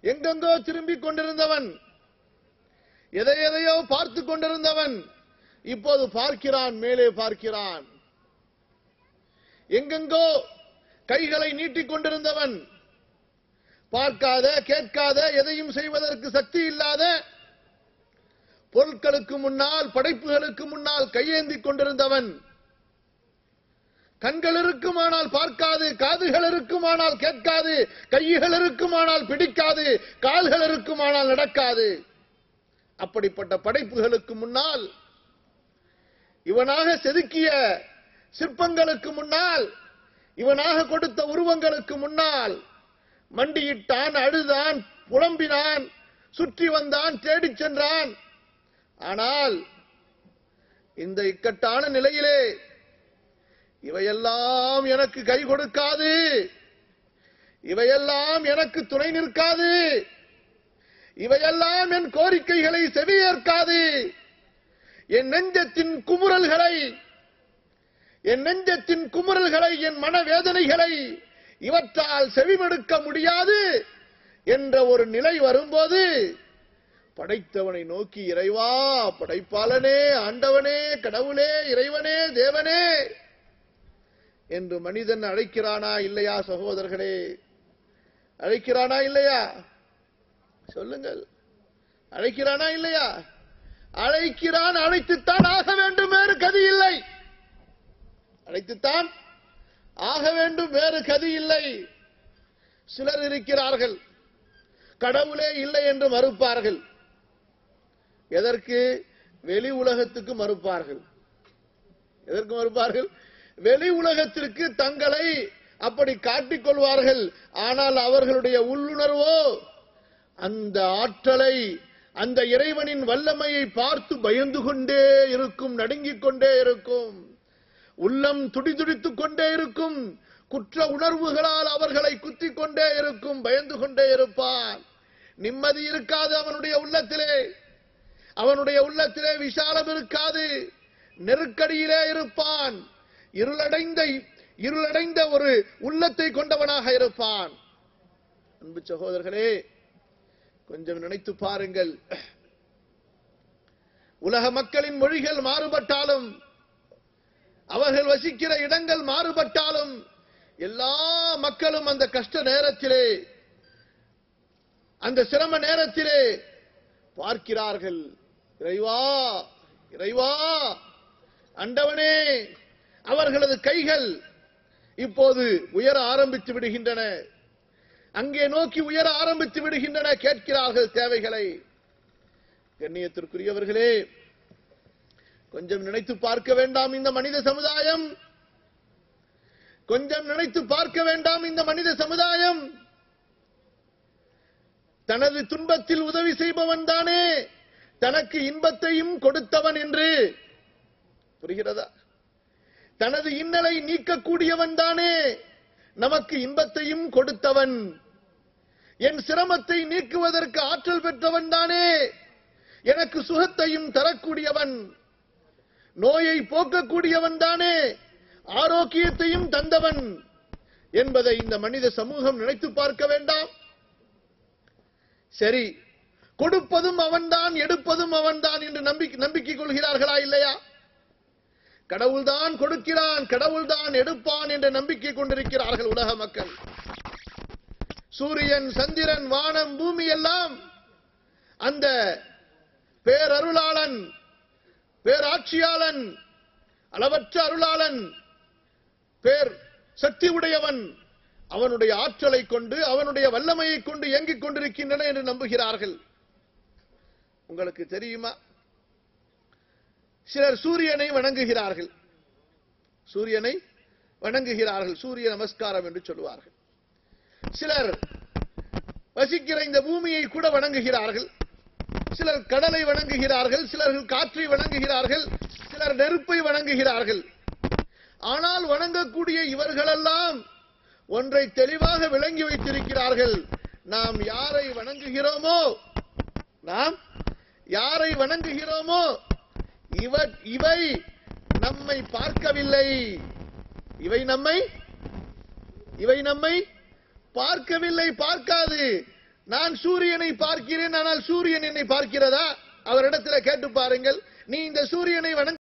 எங்கெங்கோ திரும்பிக் கொண்டிருந்தவன், எதையோ பார்த்து கொண்டிருந்தவன் இப்போது பார்க்கிறான், மேலே பார்க்கிறான். எங்கெங்கோ கைகளை நீட்டிக் கொண்டிருந்தவன், பார்க்காத கேட்காத எதையும் செய்வதற்கு சக்தி இல்லாத பொருட்களுக்கு முன்னால், படைப்புகளுக்கு முன்னால் கையேந்திக் கொண்டிருந்தவன், கண்கள் இருக்குமானால் பார்க்காது, காதுகள் இருக்குமானால் கேட்காது, கைகள் இருக்குமானால் பிடிக்காது, கால்கள் இருக்குமானால் நடக்காது, அப்படிப்பட்ட படைப்புகளுக்கு முன்னால், இவனாக செதுக்கிய சிற்பங்களுக்கு முன்னால், இவனாக கொடுத்த உருவங்களுக்கு முன்னால் மண்டியிட்டான், அழுதான், புலம்பினான், சுற்றி வந்தான், தேடிச் சென்றான். ஆனால் இந்த இக்கட்டான நிலையிலே இவையெல்லாம் எனக்கு கை கொடுக்காது, இவையெல்லாம் எனக்கு துணை நிற்காது, இவையெல்லாம் என் கோரிக்கைகளை செவியேற்காது, என் நெஞ்சத்தின் குமுறல்களை, என் மனவேதனைகளை இவற்றால் செவிமடுக்க முடியாது என்ற ஒரு நிலை வரும்போது படைத்தவனை நோக்கி, இறைவா, படைப்பாளனே, ஆண்டவனே, கடவுளே, இறைவனே, தேவனே என்று மனிதன் அழைக்கிறானா இல்லையா? சகோதரர்களே, அழைக்கிறானா இல்லையா? சொல்லுங்கள், அழைக்கிறானா இல்லையா? அழைக்கிறான். அழைத்துத்தான் ஆக வேண்டும், வேறு கதி இல்லை. அழைத்துத்தான் ஆக வேண்டும், வேறு கதி இல்லை. சிலர் இருக்கிறார்கள், கடவுளே இல்லை என்று மறுப்பார்கள். எதற்கு? வெளி உலகத்துக்கு மறுப்பார்கள். எதற்கு மறுப்பார்கள்? வெளி உலகத்திற்கு தங்களை அப்படி காட்டிக் கொள்வார்கள். ஆனால் அவர்களுடைய உள்ளுணர்வோ அந்த ஆற்றலை, அந்த இறைவனின் வல்லமையை பார்த்து பயந்து கொண்டே இருக்கும், நடுங்கிக் கொண்டே இருக்கும், உள்ளம் துடிதுடித்துக் கொண்டே இருக்கும், குற்ற உணர்வுகளால் அவர்களை குத்திக் கொண்டே இருக்கும், பயந்து கொண்டே இருப்பான். நிம்மதி இருக்காது அவனுடைய உள்ளத்திலே, அவனுடைய உள்ளத்திலே விஷாலம் இருக்காது, நெருக்கடியிலே இருப்பான், இருளடைந்த ஒரு உள்ளத்தை கொண்டவனாக இருப்பான். அன்பு சகோதரர்களே, கொஞ்சம் நினைத்து பாருங்கள். உலக மக்களின் மொழிகள் மாறுபட்டாலும், அவர்கள் வசிக்கிற இடங்கள் மாறுபட்டாலும், எல்லா மக்களும் அந்த கஷ்ட நேரத்திலே, அந்த சிரம நேரத்திலே பார்க்கிறார்கள், இறைவா, இறைவா, ஆண்டவனே. அவர்களது கைகள் இப்போது உயர ஆரம்பித்து விடுகின்றன, அங்கே நோக்கி உயர ஆரம்பித்து விடுகின்றன, கேட்கிறார்கள் தேவைகளை. கண்ணியத்திற்குரியவர்களே, கொஞ்சம் நினைத்து பார்க்க வேண்டாம் இந்த மனித சமுதாயம்? கொஞ்சம் நினைத்து பார்க்க வேண்டாம் இந்த மனித சமுதாயம்? தனது துன்பத்தில் உதவி செய்பவன் தானே தனக்கு இன்பத்தையும் கொடுத்தவன் என்று. புரிகிறதா? தனது இன்னலை நீக்கக்கூடியவன் தானே நமக்கு இன்பத்தையும் கொடுத்தவன். என் சிரமத்தை நீக்குவதற்கு ஆற்றல் பெற்றவன் தானே எனக்கு சுகத்தையும் தரக்கூடியவன். நோயை போக்கக்கூடியவன் தானே ஆரோக்கியத்தையும் தந்தவன் என்பதை இந்த மனித சமூகம் நினைத்து பார்க்க வேண்டாம்? சரி, கொடுப்பதும் அவன்தான், எடுப்பதும் அவன்தான் என்று நம்பிக்கை கொள்கிறார்களா இல்லையா? கடவுள்தான் கொடுக்கிறான், கடவுள்தான் எடுப்பான் என்ற நம்பிக்கை கொண்டிருக்கிறார்கள் உலக மக்கள். சூரியன், சந்திரன், வானம், பூமி எல்லாம் அந்த பேரருளாளன், பேராட்சியாளன், அளவற்ற அருளாளன், பேர் சக்தி உடையவன், அவனுடைய ஆற்றலை கொண்டு, அவனுடைய வல்லமையை கொண்டு இயங்கிக் கொண்டிருக்கின்றன என்று நம்புகிறார்கள். உங்களுக்கு தெரியுமா? சிலர் சூரியனை வணங்குகிறார்கள், சூரியனை வணங்குகிறார்கள், சூரிய நமஸ்காரம் என்று சொல்லுவார்கள். சிலர் வசிக்கிற இந்த பூமியை கூட வணங்குகிறார்கள், சிலர் கடலை வணங்குகிறார்கள், சிலர்கள் காற்றை வணங்குகிறார்கள், சிலர் நெருப்பை வணங்குகிறார்கள். ஆனால் வணங்கக்கூடிய இவர்களெல்லாம் ஒன்றை தெளிவாக விளங்கி வைத்திருக்கிறார்கள். நாம் யாரை வணங்குகிறோமோ, இவை நம்மை பார்க்கவில்லை, இவை நம்மை பார்க்கவில்லை, பார்க்காது. நான் சூரியனை பார்க்கிறேன், ஆனால் சூரியன் என்னை பார்க்கிறதா? அவரிடத்தில் கேட்டு பாருங்கள். நீ இந்த சூரியனை வணங்க